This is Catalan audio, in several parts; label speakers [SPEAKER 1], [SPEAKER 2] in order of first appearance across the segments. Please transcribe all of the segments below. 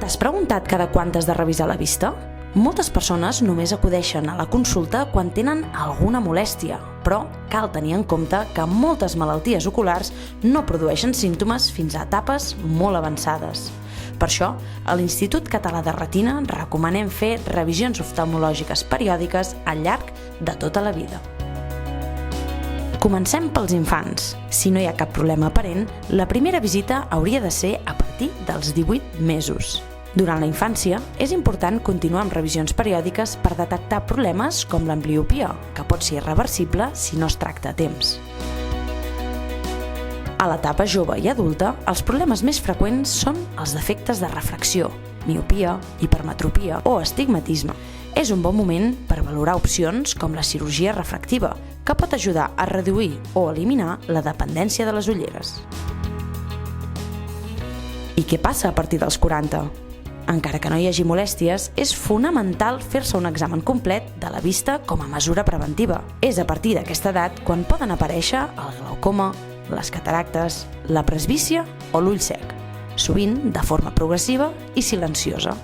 [SPEAKER 1] T'has preguntat cada quant has de revisar la vista? Moltes persones només acudeixen a la consulta quan tenen alguna molèstia, però cal tenir en compte que moltes malalties oculars no produeixen símptomes fins a etapes molt avançades. Per això, a l'Institut Català de Retina recomanem fer revisions oftalmològiques periòdiques al llarg de tota la vida. Comencem pels infants. Si no hi ha cap problema aparent, la primera visita hauria de ser a partir dels 18 mesos. Durant la infància, és important continuar amb revisions periòdiques per detectar problemes com l'ambliopia, que pot ser irreversible si no es tracta a temps. A l'etapa jove i adulta, els problemes més freqüents són els defectes de refracció, miopia, hipermetropia o astigmatisme. És un bon moment per valorar opcions com la cirurgia refractiva, que pot ajudar a reduir o eliminar la dependència de les ulleres. I què passa a partir dels 40? Encara que no hi hagi molèsties, és fonamental fer-se un examen complet de la vista com a mesura preventiva. És a partir d'aquesta edat quan poden aparèixer el glaucoma, les cataractes, la presbícia o l'ull sec, sovint de forma progressiva i silenciosa.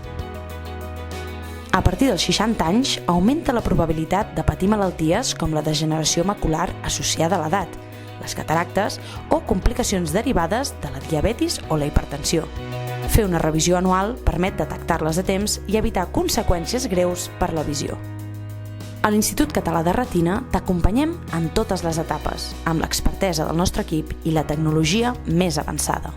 [SPEAKER 1] A partir dels 60 anys augmenta la probabilitat de patir malalties com la degeneració macular associada a l'edat, les cataractes o complicacions derivades de la diabetis o la hipertensió. Fer una revisió anual permet detectar-les a temps i evitar conseqüències greus per la visió. A l'Institut Català de Retina t'acompanyem en totes les etapes, amb l'expertesa del nostre equip i la tecnologia més avançada.